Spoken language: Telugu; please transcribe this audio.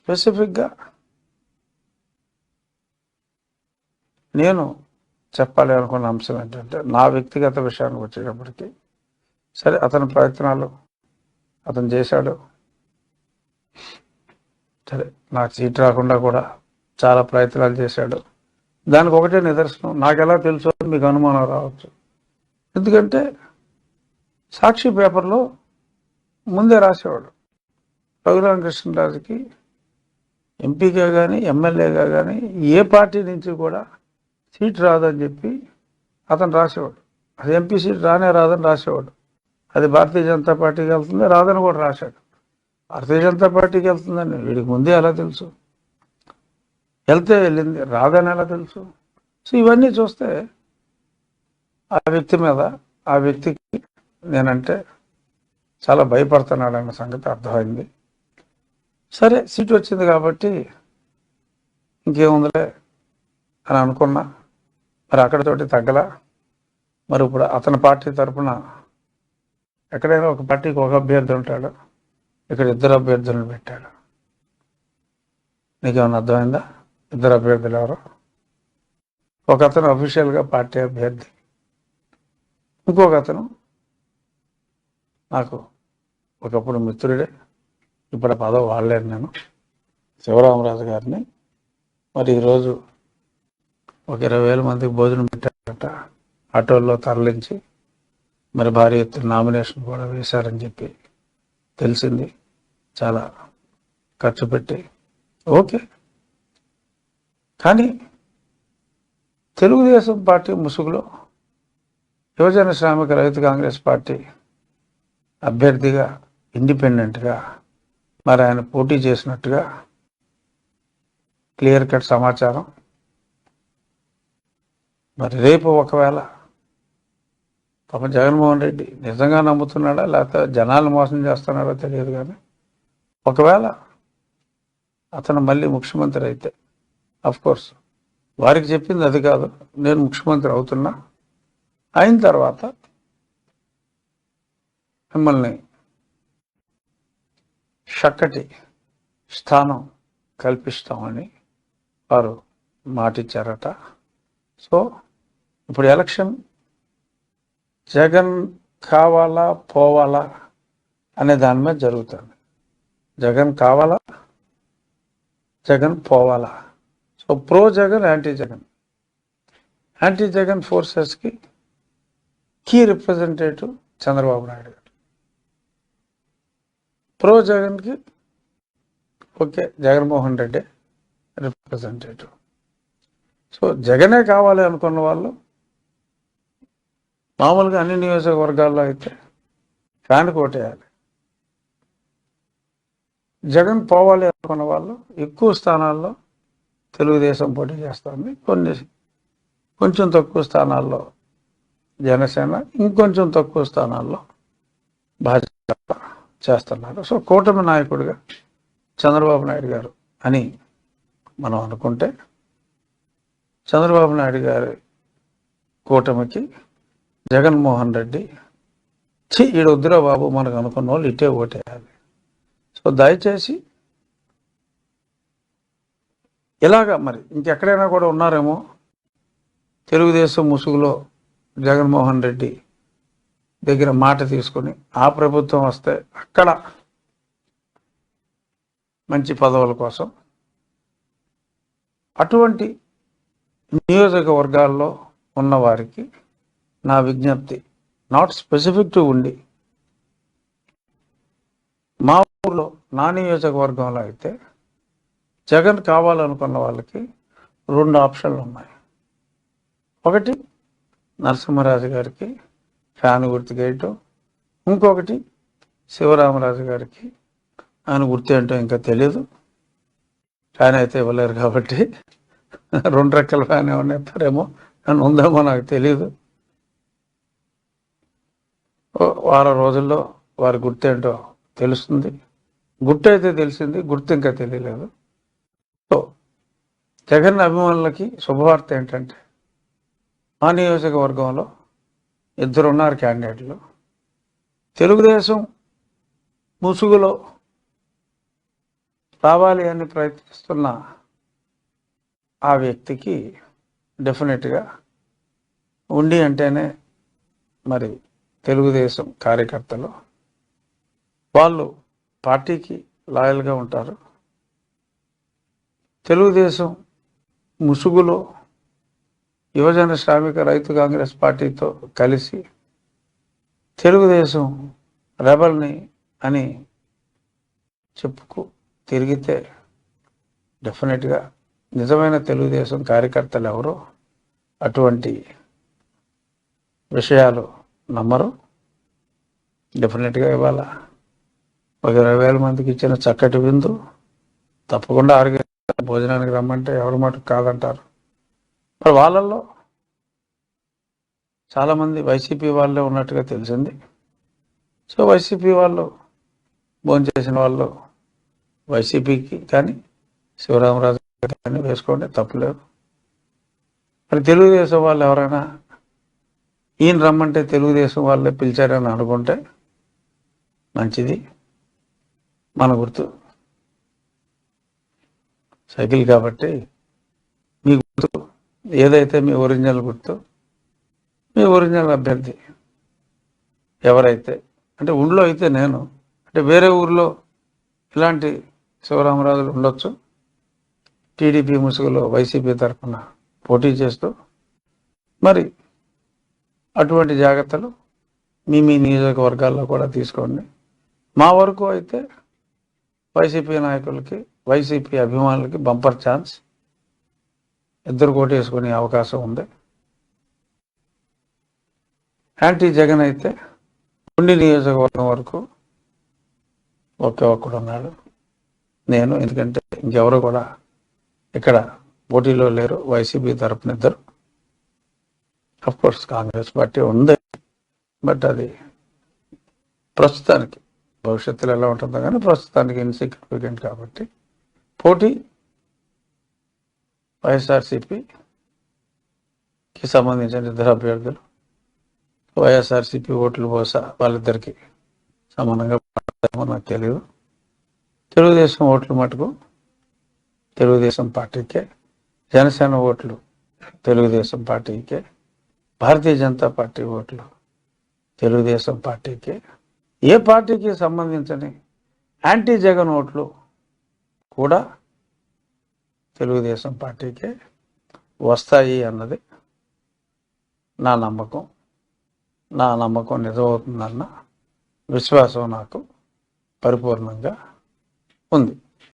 స్పెసిఫిక్గా నేను చెప్పాలి అనుకున్న అంశం ఏంటంటే, నా వ్యక్తిగత విషయానికి వచ్చేటప్పటికి, సరే అతని ప్రయత్నాలు అతను చేశాడు. సరే నాకు సీట్ రాకుండా కూడా చాలా ప్రయత్నాలు చేశాడు. దానికి ఒకటే నిదర్శనం, నాకు ఎలా తెలుసో మీకు అనుమానం రావచ్చు. ఎందుకంటే సాక్షి పేపర్లో ముందే రాసేవాడు, రఘురామకృష్ణరాజుకి ఎంపీగా కానీ ఎమ్మెల్యేగా కానీ ఏ పార్టీ నుంచి కూడా సీట్ రాదని చెప్పి అతను రాసేవాడు. అది ఎంపీ సీట్ రాదని రాసేవాడు. అది భారతీయ జనతా పార్టీకి వెళ్తుంది, రాదని కూడా రాశాడు. భారతీయ జనతా పార్టీకి వెళ్తుందని వీడికి ముందే ఎలా తెలుసు? వెళ్తే వెళ్ళింది, రాదని ఎలా తెలుసు? సో ఇవన్నీ చూస్తే ఆ వ్యక్తి మీద, ఆ వ్యక్తికి నేనంటే చాలా భయపడుతున్నాడన్న సంగతి అర్థమైంది. సరే సీట్ వచ్చింది కాబట్టి ఇంకేముందిలే అని అనుకున్నా. మరి అక్కడితోటి తగ్గలా. మరి ఇప్పుడు అతని పార్టీ తరఫున ఎక్కడైనా ఒక పార్టీకి ఒక అభ్యర్థి ఉంటాడు, ఇక్కడ ఇద్దరు అభ్యర్థులను పెట్టాడు. నీకేమైనా అర్థమైందా? ఇద్దరు అభ్యర్థులు ఎవరు? ఒక అతను అఫీషియల్గా పార్టీ అభ్యర్థి, ఇంకొక అతను నాకు ఒకప్పుడు మిత్రుడే, ఇప్పుడు పదవి వాడలేను నేను, శివరామరాజు గారిని. మరి ఈరోజు ఒక 20,000 మందికి భోజనం పెట్టారట, ఆటోల్లో తరలించి. మరి భారీ ఎత్తున నామినేషన్ కూడా వేశారని చెప్పి తెలిసింది. చాలా ఖర్చు పెట్టి. ఓకే, కానీ తెలుగుదేశం పార్టీ ముసుగులో యువజన శ్రామిక రైతు కాంగ్రెస్ పార్టీ అభ్యర్థిగా ఇండిపెండెంట్గా మరి ఆయన పోటీ చేసినట్టుగా క్లియర్ కట్ సమాచారం. మరి రేపు ఒకవేళ పాపం జగన్మోహన్ రెడ్డి నిజంగా నమ్ముతున్నాడా లేకపోతే జనాలు మోసం చేస్తున్నాడో తెలియదు, కానీ ఒకవేళ అతను మళ్ళీ ముఖ్యమంత్రి అయితే, కోర్స్ వారికి చెప్పింది అది కాదు, నేను ముఖ్యమంత్రి అవుతున్నా, అయిన తర్వాత మిమ్మల్ని చక్కటి స్థానం కల్పిస్తామని వారు మాటిచ్చారట. సో ఇప్పుడు ఎలక్షన్ జగన్ కావాలా పోవాలా అనే దాని మీద జరుగుతుంది. జగన్ కావాలా, జగన్ పోవాలా. So pro Jagan, anti Jagan ఫోర్సెస్కి key representative Chandrababu Naidu garu. Pro జగన్కి okay Jaganmohan Reddy representative. So జగనే కావాలి అనుకున్న వాళ్ళు మామూలుగా అన్ని నియోజకవర్గాల్లో అయితే ఫ్యాన్కి ఓటేయాలి. జగన్ పోవాలి అనుకున్న వాళ్ళు ఎక్కువ స్థానాల్లో తెలుగుదేశం పోటీ చేస్తుంది, కొంచెం తక్కువ స్థానాల్లో జనసేన, ఇంకొంచెం తక్కువ స్థానాల్లో భాజపా చేస్తున్నారు. సో కూటమి నాయకుడిగా చంద్రబాబు నాయుడు గారు అని మనం అనుకుంటే, చంద్రబాబు నాయుడు గారి కూటమికి జగన్మోహన్ రెడ్డి ఈడొద్దురా బాబు మనకు అనుకున్న వాళ్ళు ఇటే ఓటేయాలి. సో దయచేసి ఇలాగా మరి ఇంకెక్కడైనా కూడా ఉన్నారేమో తెలుగుదేశం ముసుగులో జగన్మోహన్ రెడ్డి దగ్గర మాట తీసుకుని ఆ ప్రభుత్వం వస్తే అక్కడ మంచి పదవుల కోసం అటువంటి నియోజకవర్గాల్లో ఉన్నవారికి నా విజ్ఞప్తి, నాట్ స్పెసిఫిక్ టు ఉండి, మా ఊళ్ళో నా నియోజకవర్గంలో అయితే జగన్ కావాలనుకున్న వాళ్ళకి 2 ఆప్షన్లు ఉన్నాయి. ఒకటి నరసింహరాజు గారికి ఫ్యాన్ గుర్తుకేయటం, ఇంకొకటి శివరామరాజు గారికి ఆయన గుర్తు ఏంటో ఇంకా తెలియదు, ఫ్యాన్ అయితే ఇవ్వలేరు కాబట్టి 2 రెక్కల ఫ్యాన్ ఏమన్నా ఇస్తారేమో అని ఉందేమో నాకు తెలియదు. వారం రోజుల్లో వారి గుర్తు ఏంటో తెలుస్తుంది. గుర్తు అయితే తెలిసింది, గుర్తు ఇంకా తెలియలేదు. సో జగన్ అభిమానులకి శుభవార్త ఏంటంటే, మా నియోజకవర్గంలో 2 ఉన్నారు క్యాండిడేట్లు. తెలుగుదేశం ముసుగులో రావాలి అని ప్రయత్నిస్తున్న ఆ వ్యక్తికి డెఫినెట్గా ఉండి అంటేనే మరి తెలుగుదేశం కార్యకర్తలు వాళ్ళు పార్టీకి లాయల్గా ఉంటారు. తెలుగుదేశం ముసుగులో యువజన శ్రామిక రైతు కాంగ్రెస్ పార్టీతో కలిసి తెలుగుదేశం రెబల్ని అని చెప్పుకు తిరిగితే డెఫినెట్గా నిజమైన తెలుగుదేశం కార్యకర్తలు ఎవరో అటువంటి విషయాలు నమ్మరు. డెఫినెట్గా ఇవాళ ఒక 20,000 మందికి ఇచ్చిన చక్కటి విందు తప్పకుండా 6 గంటల భోజనానికి రమ్మంటే ఎవరి మటుకు కాదంటారు. మరి వాళ్ళల్లో చాలామంది వైసీపీ వాళ్ళే ఉన్నట్టుగా తెలిసింది. సో వైసీపీ వాళ్ళు భోంచేసిన వాళ్ళు వైసీపీకి కానీ శివరామరాజు కానీ వేసుకోండి, తప్పులేదు. మరి తెలుగుదేశం వాళ్ళు ఎవరైనా ఈయన రమ్మంటే తెలుగుదేశం వాళ్ళే పిలిచారని అనుకుంటే మంచిది. మన గుర్తు సైకిల్ కాబట్టి మీ గుర్తు ఏదైతే మీ ఒరిజినల్ గుర్తు, మీ ఒరిజినల్ అభ్యర్థి ఎవరైతే, అంటే ఊళ్ళో అయితే నేను, అంటే వేరే ఊర్లో ఇలాంటి శివరామరాజులు ఉండొచ్చు, టీడీపీ ముసుగులో వైసీపీ తరఫున పోటీ చేస్తూ. మరి అటువంటి జాగ్రత్తలు మీ నియోజకవర్గాల్లో కూడా తీసుకోండి. మా వరకు అయితే వైసీపీ నాయకులకి, వైసీపీ అభిమానులకి బంపర్ ఛాన్స్, ఇద్దరు కోటేసుకునే అవకాశం ఉంది. యాంటీ జగన్ అయితే ఉండి నియోజకవర్గం వరకు ఒకే ఒక్కడు ఉన్నాడు, నేను. ఎందుకంటే ఇంకెవరు కూడా ఇక్కడ పోటీలో లేరు. వైసీపీ తరపున ఇద్దరు. అఫ్కోర్స్ కాంగ్రెస్ పార్టీ ఉంది, బట్ అది ప్రస్తుతానికి, భవిష్యత్తులో ఎలా ఉంటుందో కానీ ప్రస్తుతానికి ఇన్సిగ్నిఫికెంట్. కాబట్టి పోటీ వైఎస్ఆర్సీపీకి సంబంధించిన ఇద్దరు అభ్యర్థులు. వైఎస్ఆర్సీపీ ఓట్లు బహుశా వాళ్ళిద్దరికి సమానంగా పడతామో నాకు తెలియదు. తెలుగుదేశం ఓట్లు మటుకు తెలుగుదేశం పార్టీకే, జనసేన ఓట్లు తెలుగుదేశం పార్టీకే, భారతీయ జనతా పార్టీ ఓట్లు తెలుగుదేశం పార్టీకే, ఏ పార్టీకి సంబంధించని యాంటీ జగన్ ఓట్లు కూడా తెలుగుదేశం పార్టీకే వస్తాయి అన్నది నా నమ్మకం. నా నమ్మకం నిజమవుతుందన్న విశ్వాసం నాకు పరిపూర్ణంగా ఉంది.